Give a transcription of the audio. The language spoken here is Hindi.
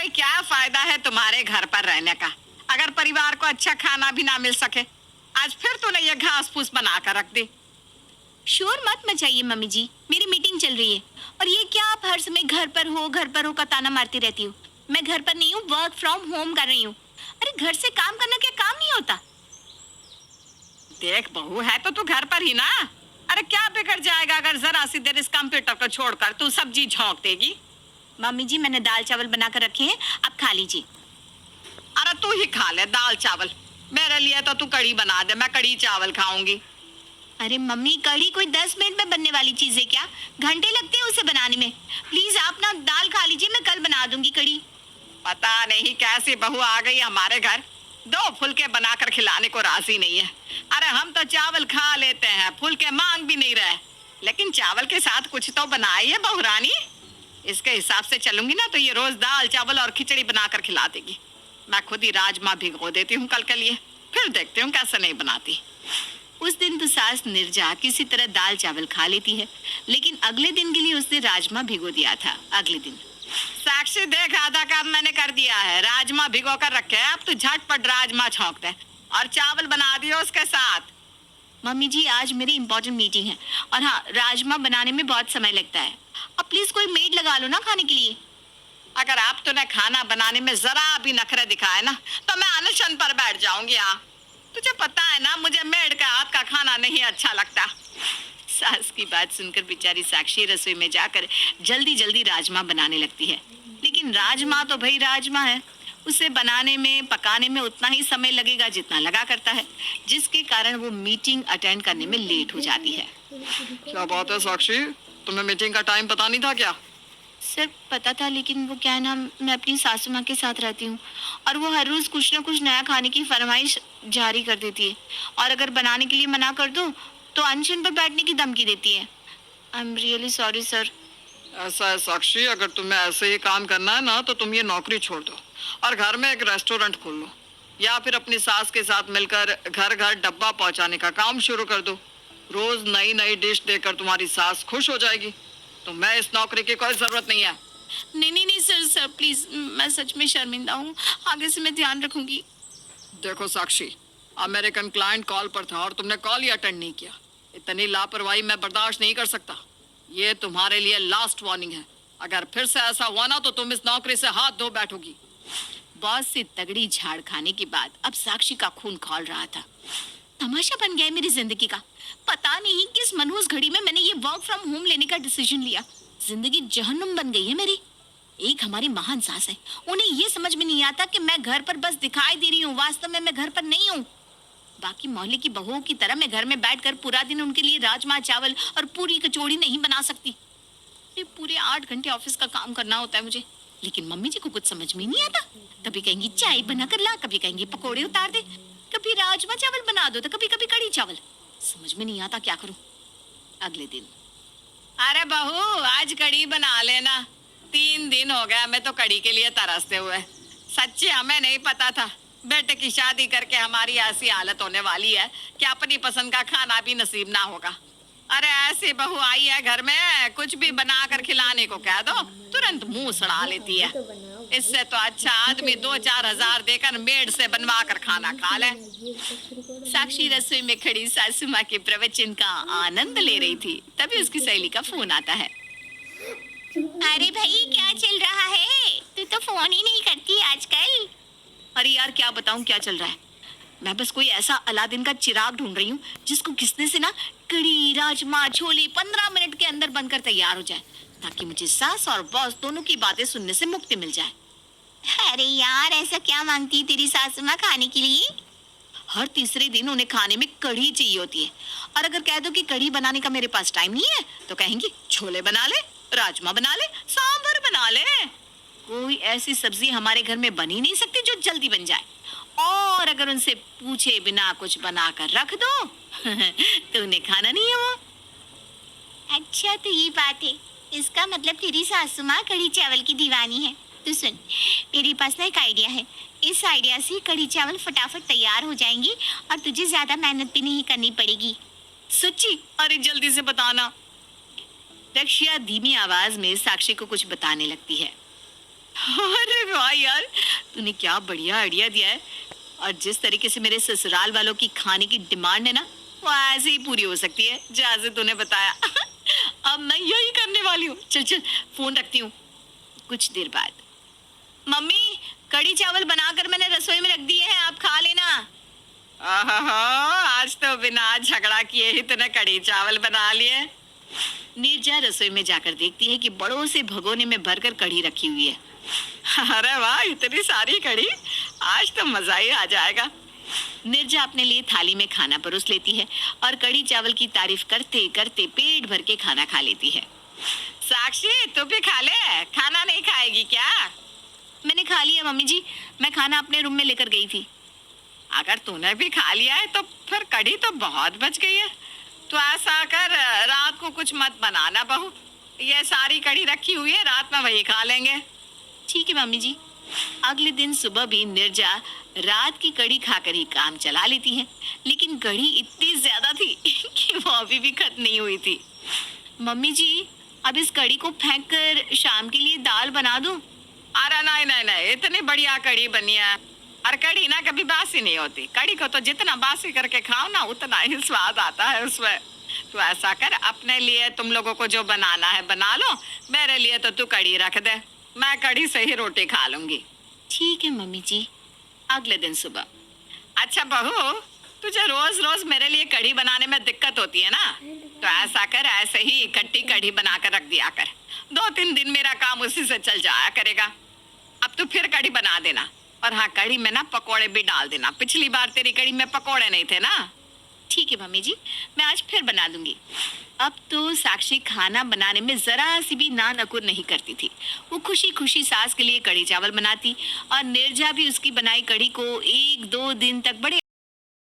भाई क्या फायदा है तुम्हारे घर पर रहने का अगर परिवार को अच्छा खाना भी ना मिल सके। आज फिर तूने ये घास फूस बना कर रख दी। शोर मत मचाइए मम्मी जी, मेरी मीटिंग चल रही है। और ये क्या आप हर समय घर पर हो का ताना मारती रहती हो। मैं घर पर नहीं हूँ, वर्क फ्रॉम होम कर रही हूँ। अरे घर से काम करना क्या काम नहीं होता। देख बहू है तो तू घर पर ही ना। अरे क्या बिगड़ जाएगा अगर जरा सी देर इस कंप्यूटर को छोड़कर तू सब्जी झोंक देगी। मम्मी जी मैंने दाल चावल बनाकर रखे हैं, आप खा लीजिए। अरे तू ही खा ले दाल चावल, मेरे लिए तो तू कढ़ी बना दे, मैं कढ़ी चावल खाऊंगी। अरे मम्मी कढ़ी कोई 10 मिनट में बनने वाली चीज है क्या? घंटे लगते हैं उसे बनाने में। प्लीज आप ना दाल खा लीजिए, मैं कल बना दूंगी कढ़ी। पता नहीं कैसी बहू आ गई हमारे घर, 2 फुलके बनाकर खिलाने को राजी नहीं है। अरे हम तो चावल खा लेते हैं, फुलके मांग भी नहीं रहे, लेकिन चावल के साथ कुछ तो बनाइए बहू रानी। इसके हिसाब से चलूंगी ना तो ये रोज दाल चावल और खिचड़ी बनाकर खिला देगी। मैं खुद ही राजमा भिगो देती हूँ कल के लिए, फिर देखती हूँ कैसे नहीं बनाती। उस दिन तो सास निर्जा किसी तरह दाल चावल खा लेती है, लेकिन अगले दिन के लिए उसने राजमा भिगो दिया था। अगले दिन साक्षी देख आधा काम मैंने कर दिया है, राजमा भिगो कर रखे हैं, अब तू झटपट राजमा छौंक दे और चावल बना दियो उसके साथ। मम्मी जी आज मेरी इंपॉर्टेंट मीटिंग है, और हाँ राजमा बनाने में बहुत समय लगता है। अब प्लीज कोई मेड लगा लो ना खाने के लिए। अगर आप तूने खाना बनाने में जरा भी नखरे दिखाए ना तो मैं अनशन पर बैठ जाऊंगी। यहाँ तुझे पता है ना मुझे मेड का हाथ का खाना नहीं अच्छा लगता। सास की बात सुनकर बेचारी साक्षी रसोई में जाकर जल्दी जल्दी राजमा बनाने लगती है। लेकिन राजमा तो भाई राजमा है, उसे बनाने में पकाने में उतना ही समय लगेगा जितना लगा करता है, जिसके कारण वो मीटिंग अटेंड करने में लेट हो जाती है। क्या बात है साक्षी, तुम्हें मीटिंग का टाइम पता नहीं था क्या? सर पता था, लेकिन वो क्या है ना, मैं अपनी सासू माँ के साथ रहती हूँ और वो हर रोज कुछ ना कुछ नया खाने की फरमाइश जारी कर देती है, और अगर बनाने के लिए मना कर दो तो अनशन पर बैठने की धमकी देती है। I am really sorry sir. ऐसा है साक्षी, अगर तुम्हें ऐसे ही काम करना है ना तो तुम ये नौकरी छोड़ दो और घर में एक रेस्टोरेंट खोल लो, या फिर अपनी सास के साथ मिलकर घर घर डब्बा पहुंचाने का काम शुरू कर दो। रोज नई नई डिश देकर तुम्हारी सास खुश हो जाएगी। तो मैं इस नौकरी की कोई जरूरत नहीं है। नहीं सर, सर प्लीज, मैं सच में शर्मिंदा हूँ, आगे से मैं ध्यान रखूंगी। देखो साक्षी, अमेरिकन क्लाइंट कॉल पर था और तुमने कॉल ही अटेंड नहीं किया। इतनी लापरवाही मैं बर्दाश्त नहीं कर सकता। ये तुम्हारे लिए लास्ट वार्निंग है, अगर फिर से ऐसा हुआ ना तो तुम इस नौकरी से हाथ धो बैठोगी। बॉस से तगड़ी झाड़ खाने के बाद अब साक्षी का खून खौल रहा था। तमाशा बन गया है मेरी जिंदगी का। पता नहीं किस मनहूस घड़ी में मैंने ये वर्क फ्रॉम होम लेने का डिसीजन लिया। जिंदगी जहन्नुम बन गई है मेरी। एक हमारी महान सास है, उन्हें ये समझ में नहीं आता कि मैं घर पर बस दिखाई दे रही हूँ, वास्तव में मैं घर पर नहीं हूँ। बाकी मोहल्ले की बहुओं की तरह मैं घर में बैठकर पूरा दिन उनके लिए राजमा चावल और पूरी कचौड़ी नहीं बना सकती। पूरे 8 घंटे ऑफिस का काम करना होता है मुझे, लेकिन मम्मी जी को कुछ समझ में नहीं आता। कभी कहेंगी चाय बनाकर ला, कभी कहेंगी पकौड़े उतार दे, कभी राजमा चावल बना दो, तो कभी कभी कढ़ी चावल। समझ में नहीं आता क्या करूं। अगले दिन, अरे बहू आज कढ़ी बना लेना, 3 दिन हो गया मैं तो कढ़ी के लिए तरसते हुए। सच्ची हमें नहीं पता था बेटे की शादी करके हमारी ऐसी हालत होने वाली है कि अपनी पसंद का खाना भी नसीब ना होगा। अरे ऐसी बहू आई है घर में, कुछ भी बना कर खिलाने को कह दो तुरंत मुंह सड़ा लेती है। इससे तो अच्छा आदमी 2-4 हजार देकर मेड से बनवा कर खाना खा ले। साक्षी रसोई में खड़ी सासू माँ के प्रवचन का आनंद ले रही थी, तभी उसकी सहेली का फोन आता है। अरे भाई क्या चल रहा है? तू तो फोन ही नहीं करती आजकल। अरे यार क्या बताऊं क्या चल रहा है। मैं बस कोई ऐसा अलादीन का चिराग ढूंढ रही हूँ जिसको घिसने से ना कढ़ी राजमा छोले 15 मिनट के अंदर बनकर तैयार हो जाए, ताकि मुझे सास और बॉस दोनों की बातें सुनने से मुक्ति मिल जाए। अरे यार ऐसा क्या मांगती है तेरी सासू माँ खाने के लिए? हर तीसरे दिन उन्हें खाने में कढ़ी चाहिए होती है, और अगर कह दो कि कढ़ी बनाने का मेरे पास टाइम नहीं है तो कहेंगी छोले बना ले, राजमा बना ले, सांभर बना ले। कोई ऐसी सब्जी हमारे घर में बन ही नहीं सकती जो जल्दी बन जाए, और अगर उनसे पूछे बिना कुछ बना कर रख दो तो उन्हें खाना नहीं है वो। अच्छा तो ये बात है, इसका मतलब तेरी सासू माँ कढ़ी चावल की दीवानी है। तो सुन, मेरे पास ना एक आइडिया है। इस आइडिया से कढ़ी चावल फटाफट तैयार हो जाएंगी और तुझे ज्यादा मेहनत भी नहीं करनी पड़ेगी। सच्ची? अरे जल्दी से बताना। रक्षिया धीमी आवाज में साक्षी को कुछ बताने लगती है। अरे वाह यार, तूने क्या बढ़िया आइडिया दिया है। और जिस तरीके से मेरे ससुराल वालों की खाने की डिमांड है ना, वो ऐसे ही पूरी हो सकती है जैसे तूने बताया। अब मैं यही करने वाली हूँ। चल चल, फोन रखती हूँ। कुछ देर बाद, मम्मी कढ़ी चावल बनाकर मैंने रसोई में रख दिए हैं, आप खा लेना। आज तो बिना झगड़ा किए ही तूने कड़ी चावल बना लिए। नीरजा रसोई में जाकर देखती है कि बड़ों से भगोने में भरकर कढ़ी रखी हुई है। अरे वाह, इतनी सारी कड़ी, आज तो मजा ही आ जाएगा। नीरजा अपने लिए थाली में खाना परोस लेती है और कढ़ी चावल की तारीफ करते करते पेट भर के खाना खा लेती है। साक्षी, तू भी खा ले, खाना नहीं खाएगी क्या? मैंने खा लिया मम्मी जी, मैं खाना अपने रूम में लेकर गई थी। अगर तूने भी खा लिया है तो फिर कड़ी तो बहुत बच गई है। तो ऐसा कर, रात को कुछ मत बनाना बहू, ये सारी कड़ी रखी हुई है, रात में वही खा लेंगे। ठीक है मम्मी जी। अगले दिन सुबह भी नीरजा रात की कड़ी खाकर ही काम चला लेती है, लेकिन कड़ी इतनी ज्यादा थी कि वो अभी भी खत्म नहीं हुई थी। मम्मी जी, अब इस कड़ी को फेंक कर शाम के लिए दाल बना दूं? अरे नहीं नहीं नहीं, इतनी बढ़िया कड़ी बनी है। और कड़ी ना कभी बासी नहीं होती। कड़ी को तो जितना बासी करके खाओ ना, उतना ही स्वाद आता है उसमें। तो ऐसा कर, अपने लिए तुम लोगों को जो बनाना है बना लो, मेरे लिए तो तू कड़ी रख दे, मैं कड़ी से ही रोटी खा लूंगी। ठीक है मम्मी जी। अगले दिन सुबह, अच्छा बहू, तुझे रोज रोज मेरे लिए कढ़ी बनाने में दिक्कत होती है ना, तो ऐसा कर, ऐसे ही इकट्ठी कढ़ी बनाकर रख दिया कर। 2-3 दिन मेरा काम उसी से चल जाया करेगा। अब तू फिर कढ़ी बना देना। और हाँ, कढ़ी में ना पकोड़े भी डाल देना। पिछली बार तेरी कढ़ी में पकोड़े नहीं थे ना। ठीक है मम्मी जी, मैं आज फिर बना दूंगी। अब तो साक्षी खाना बनाने में जरा सी भी ना नकुर नहीं करती थी। वो खुशी खुशी सास के लिए कढ़ी चावल बनाती और नीरजा भी उसकी बनाई कढ़ी को 1-2 दिन तक बड़े